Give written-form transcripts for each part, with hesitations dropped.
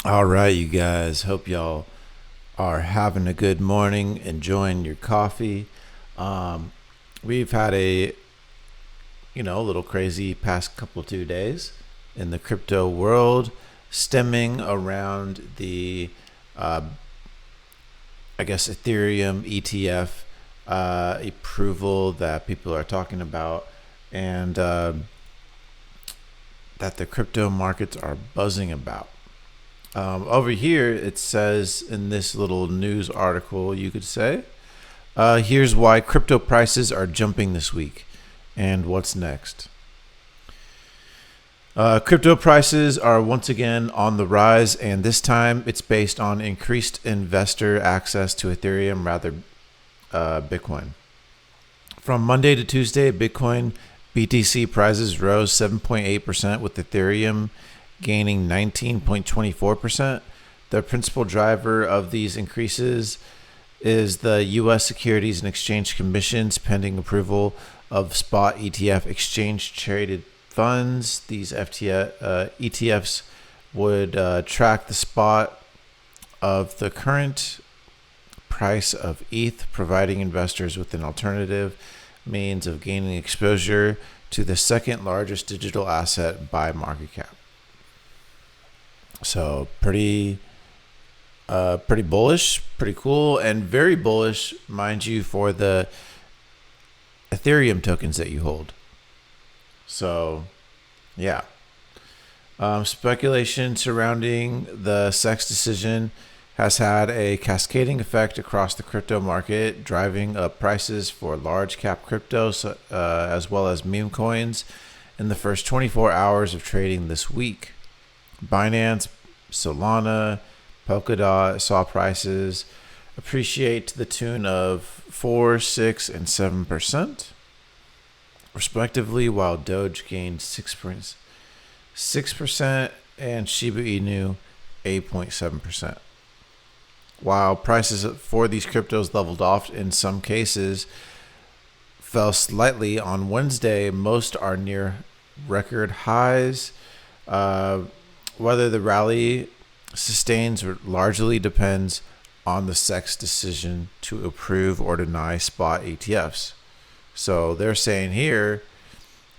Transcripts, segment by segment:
All right, you guys. Hope y'all are having a good morning, enjoying your coffee. Um, we've had a little crazy past couple 2 days in the crypto world, stemming around the, uh, I guess, Ethereum ETF approval that people are talking about, and that the crypto markets are buzzing about. Over here, it says in this little news article, you could say, here's why crypto prices are jumping this week and what's next. Crypto prices are once again on the rise, and this time it's based on increased investor access to Ethereum, rather Bitcoin. From Monday to Tuesday, Bitcoin BTC prices rose 7.8%, with Ethereum gaining 19.24%. The principal driver of these increases is the U.S. Securities and Exchange Commission's pending approval of spot ETF exchange traded funds. These ETFs would track the spot of the current price of ETH, providing investors with an alternative means of gaining exposure to the second largest digital asset by market cap. So pretty bullish, pretty cool, and very bullish, mind you, for the Ethereum tokens that you hold. So, yeah. Speculation surrounding the SEC's decision has had a cascading effect across the crypto market, driving up prices for large cap crypto as well as meme coins in the first 24 hours of trading this week. Binance, Solana, Polkadot saw prices appreciate to the tune of 4, 6, and 7%, respectively, while Doge gained 6% and Shiba Inu 8.7%. While prices for these cryptos leveled off in some cases, fell slightly on Wednesday, most are near record highs. Whether the rally sustains largely depends on the SEC's decision to approve or deny spot ETFs. So they're saying here,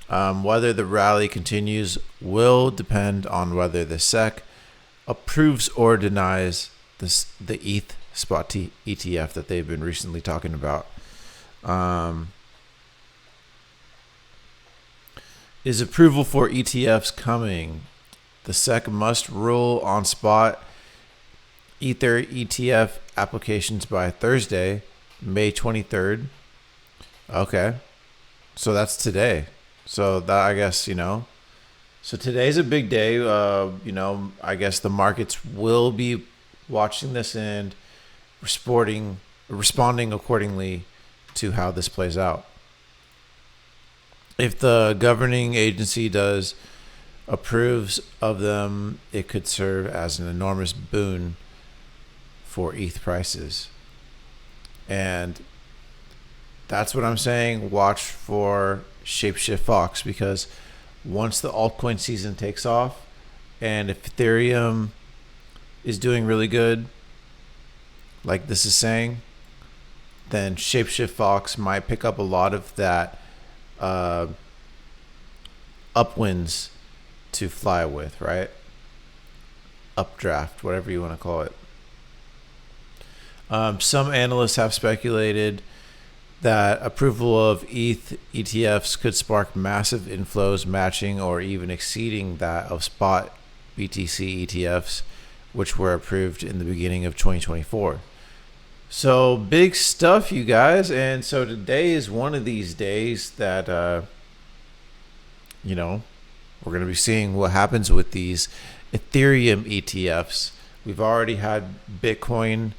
whether the rally continues will depend on whether the SEC approves or denies the ETH spot ETF that they've been recently talking about. Is approval for ETFs coming? The SEC must rule on spot Ether ETF applications by Thursday, May 23rd. Okay. So that's today. So that, I guess, So today's a big day. I guess the markets will be watching this and responding accordingly to how this plays out. If the governing agency approves of them, it could serve as an enormous boon for ETH prices. And that's what I'm saying. Watch for Shapeshift Fox, because once the altcoin season takes off, and if Ethereum is doing really good, like this is saying, then Shapeshift Fox might pick up a lot of that upwinds to fly with, right? Updraft, whatever you want to call it. Some analysts have speculated that approval of ETH ETFs could spark massive inflows, matching or even exceeding that of spot BTC ETFs, which were approved in the beginning of 2024. So big stuff, you guys. And so today is one of these days that, we're going to be seeing what happens with these Ethereum ETFs. We've already had Bitcoin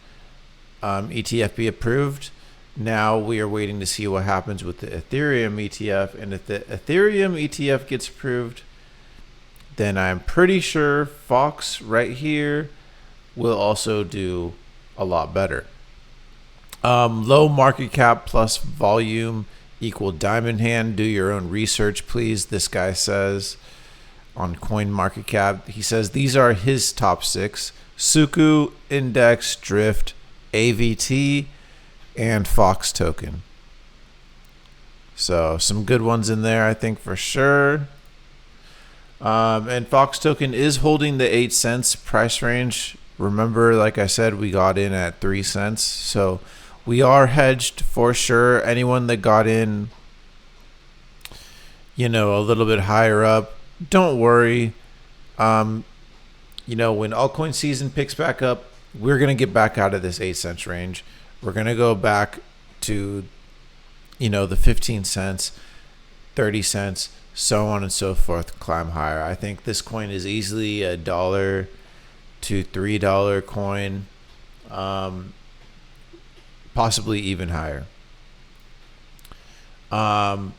ETF be approved. Now we are waiting to see what happens with the Ethereum ETF. And if the Ethereum ETF gets approved, then I'm pretty sure Fox right here will also do a lot better. Low market cap plus volume equal diamond hand. Do your own research, please, this guy says. on CoinMarketCap. He says these are his top 6: Suku, Index, Drift, AVT, and Fox Token. So some good ones in there, I think, for sure. And Fox Token is holding the 8 cents price range. Remember, like I said, we got in at 3 cents. So we are hedged for sure. Anyone that got in, a little bit higher up, don't worry. When altcoin season picks back up, we're going to get back out of this 8 cents range. We're going to go back to, the 15 cents, 30 cents, so on and so forth, climb higher. I think this coin is easily $1 to $3 coin, possibly even higher. Bonk,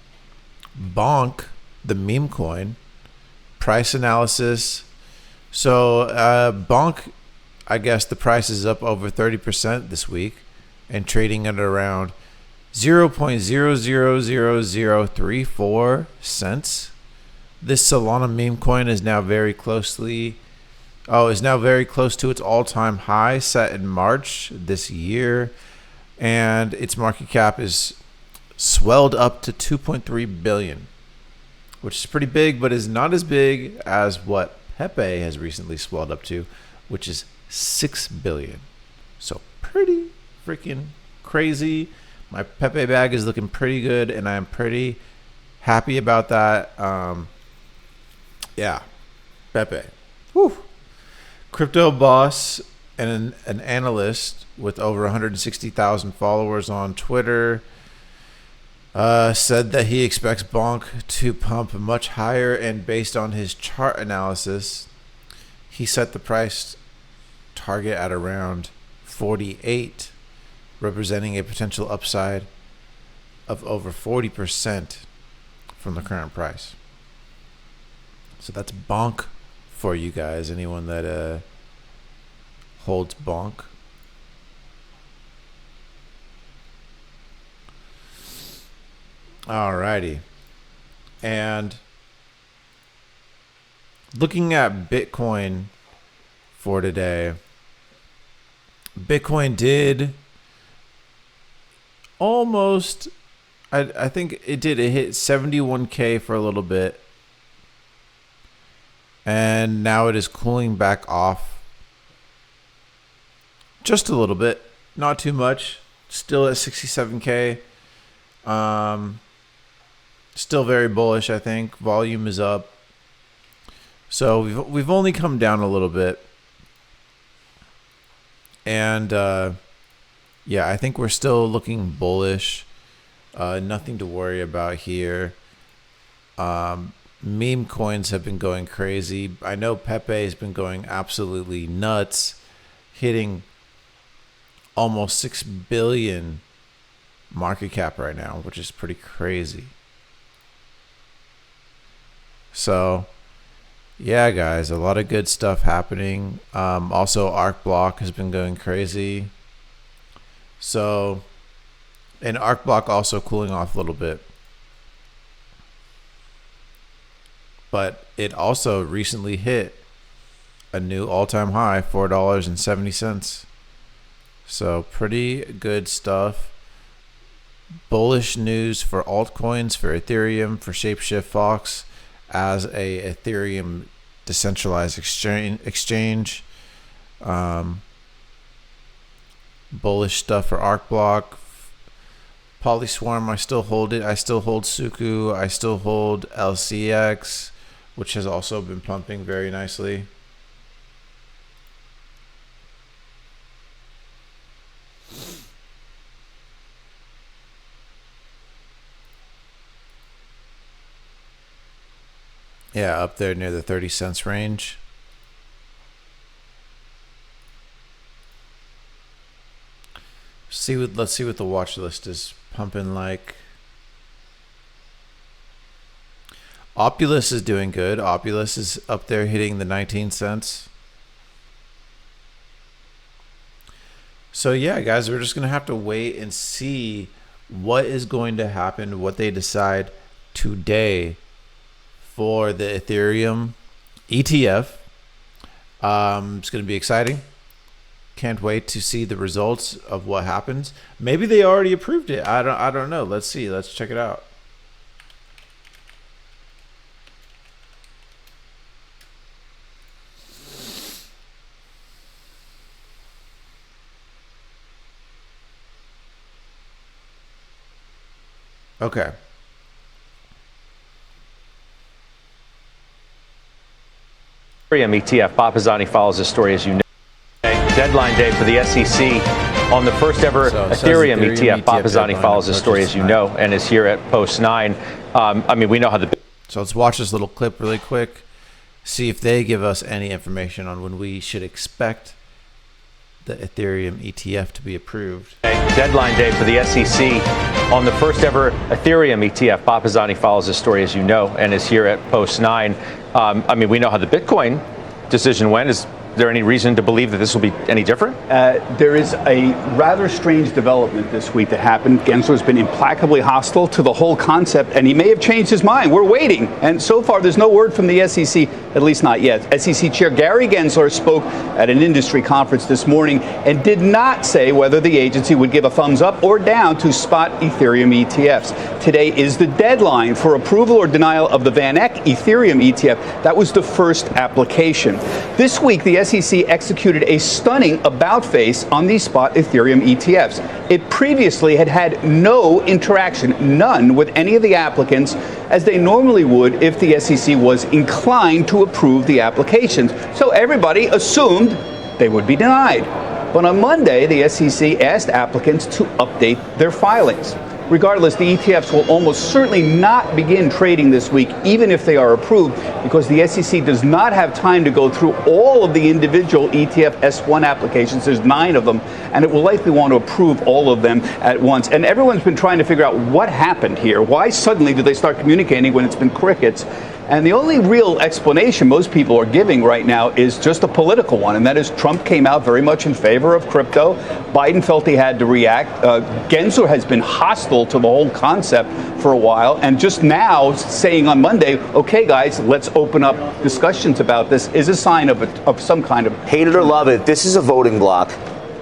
the meme coin, price analysis. So Bonk, I guess the price is up over 30% this week and trading at around 0.000034 cents. This Solana meme coin is now very close to its all-time high set in March this year, and its market cap is swelled up to 2.3 billion, which is pretty big, but is not as big as what Pepe has recently swelled up to, which is 6 billion. So pretty freaking crazy. My Pepe bag is looking pretty good, and I'm pretty happy about that. Yeah, Pepe. Whew. Crypto boss and an analyst with over 160,000 followers on Twitter said that he expects Bonk to pump much higher, and based on his chart analysis, he set the price target at around 48, representing a potential upside of over 40% from the current price. So that's Bonk for you guys, anyone that holds Bonk. Alrighty. And looking at Bitcoin for today, Bitcoin did almost, I think it hit 71K for a little bit, and now it is cooling back off just a little bit, not too much, still at 67K. Still very bullish, I think. Volume is up, so we've only come down a little bit, and yeah, I think we're still looking bullish. Nothing to worry about here. Meme coins have been going crazy. I know Pepe has been going absolutely nuts, hitting almost 6 billion market cap right now, which is pretty crazy. So yeah, guys, a lot of good stuff happening. Also, Arc Block has been going crazy. So, and Arc Block also cooling off a little bit. But it also recently hit a new all-time high, $4.70. So pretty good stuff. Bullish news for altcoins, for Ethereum, for Shapeshift Fox as a Ethereum decentralized exchange. Bullish stuff for Arc Block. Polyswarm, I still hold it. I still hold Suku. I still hold LCX, which has also been pumping very nicely. Yeah, up there near the 30 cents range. Let's see what the watch list is pumping like. Opulus is doing good. Opulus is up there hitting the 19 cents. So yeah, guys, we're just going to have to wait and see what is going to happen, what they decide today for the Ethereum ETF. It's going to be exciting. Can't wait to see the results of what happens. Maybe they already approved it. I don't know. Let's see. Let's check it out. Okay. Ethereum ETF. Bob Pisani follows this story, as you know. Deadline day for the SEC on the first ever Ethereum ETF. Bob Pisani follows this story, as you know, and is here at Post 9. I mean, we know how the... So let's watch this little clip really quick, see if they give us any information on when we should expect the Ethereum ETF to be approved. Deadline day for the SEC on the first ever Ethereum ETF. Bob Pisani follows this story, as you know, and is here at Post 9. I mean, we know how the Bitcoin decision went. Is there any reason to believe that this will be any different? There is a rather strange development this week that happened. Gensler has been implacably hostile to the whole concept, and he may have changed his mind. We're waiting. And so far, there's no word from the SEC, at least not yet. SEC Chair Gary Gensler spoke at an industry conference this morning and did not say whether the agency would give a thumbs up or down to spot Ethereum ETFs. Today is the deadline for approval or denial of the Van Eck Ethereum ETF. That was the first application. This week, the SEC executed a stunning about-face on these spot Ethereum ETFs. It previously had no interaction, none, with any of the applicants, as they normally would if the SEC was inclined to approve the applications. So everybody assumed they would be denied. But on Monday, the SEC asked applicants to update their filings. Regardless, the ETFs will almost certainly not begin trading this week, even if they are approved, because the SEC does not have time to go through all of the individual ETF S1 applications. There's 9 of them, and it will likely want to approve all of them at once. And everyone's been trying to figure out what happened here. Why suddenly did they start communicating when it's been crickets? And the only real explanation most people are giving right now is just a political one, and that is Trump came out very much in favor of crypto. Biden felt he had to react. Gensler has been hostile to the whole concept for a while, and just now saying on Monday, okay, guys, let's open up discussions about this, is a sign of some kind of... Hate it or love it, this is a voting block.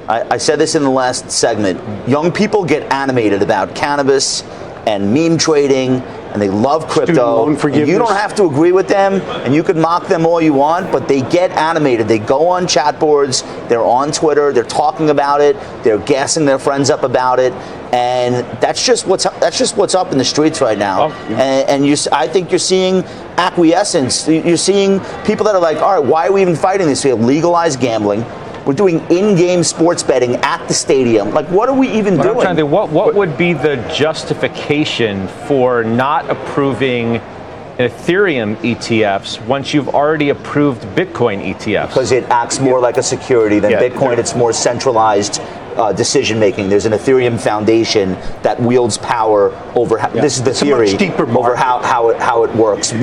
I said this in the last segment. Young people get animated about cannabis and meme trading, and they love crypto. You don't have to agree with them, and you can mock them all you want, but they get animated. They go on chat boards, they're on Twitter, they're talking about it, they're gassing their friends up about it, and that's just what's up in the streets right now. I think you're seeing acquiescence. You're seeing people that are like, all right, why are we even fighting this? We have legalized gambling. We're doing in-game sports betting at the stadium. Like, what are we even doing? I'm trying to think, what would be the justification for not approving Ethereum ETFs once you've already approved Bitcoin ETFs? Because it acts more like a security than Bitcoin. It's more centralized decision making. There's an Ethereum foundation that wields power over. This is the theory over how it works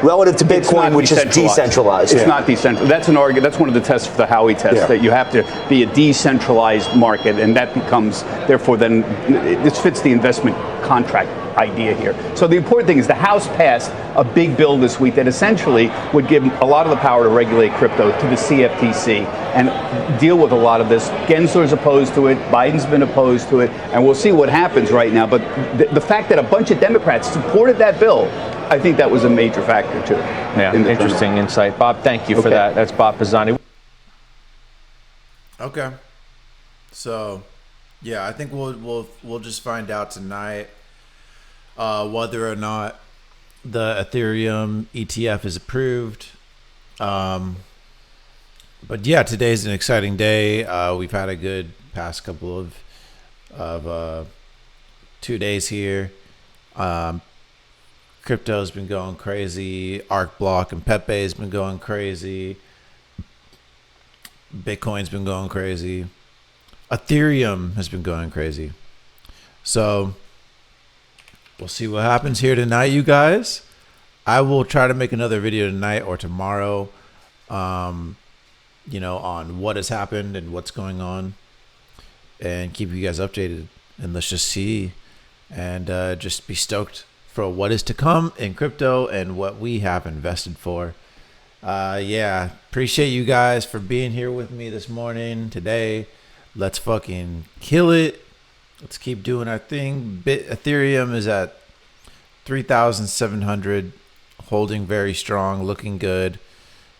relative to Bitcoin, which is decentralized. It's not decentralized. That's an argument. That's one of the tests for the Howey test, that you have to be a decentralized market, and that becomes, therefore, then this fits the investment contract idea here. So the important thing is the House passed a big bill this week that essentially would give a lot of the power to regulate crypto to the CFTC and deal with a lot of this. Gensler's opposed to it, Biden's been opposed to it, and we'll see what happens right now. But the fact that a bunch of Democrats supported that bill, I think that was a major factor too. Yeah, interesting insight. Bob, thank you for that. That's Bob Pisani. Okay. So, yeah, I think we'll just find out tonight whether or not the Ethereum ETF is approved. But yeah, today's an exciting day. We've had a good past couple of 2 days here. Crypto's been going crazy. Arc Block and Pepe has been going crazy. Bitcoin's been going crazy. Ethereum has been going crazy. So we'll see what happens here tonight, you guys. I will try to make another video tonight or tomorrow, on what has happened and what's going on, and keep you guys updated. And let's just see and just be stoked for what is to come in crypto and what we have invested for. Yeah, appreciate you guys for being here with me this morning, today. Let's fucking kill it. Let's keep doing our thing. Ethereum is at 3,700, holding very strong, looking good.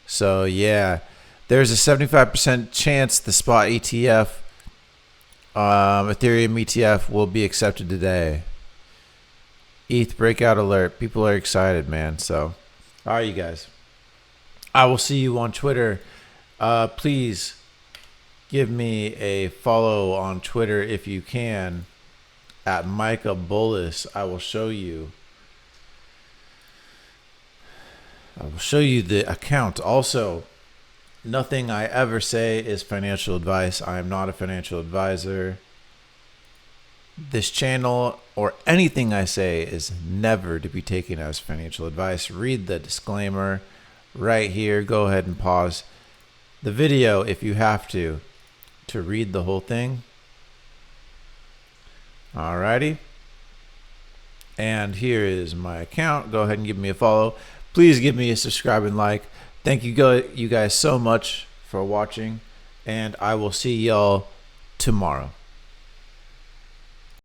So yeah, there's a 75% chance the spot ETF, Ethereum ETF, will be accepted today. ETH breakout alert. People are excited, man. So, all right, you guys. I will see you on Twitter. Please give me a follow on Twitter if you can, at Micah Bullis. I will show you the account. Also, nothing I ever say is financial advice. I am not a financial advisor. This channel or anything I say is never to be taken as financial advice. Read the disclaimer right here. Go ahead and pause the video if you have to read the whole thing. Alrighty. And here is my account. Go ahead and give me a follow. Please give me a subscribe and like. Thank you guys so much for watching, and I will see y'all tomorrow.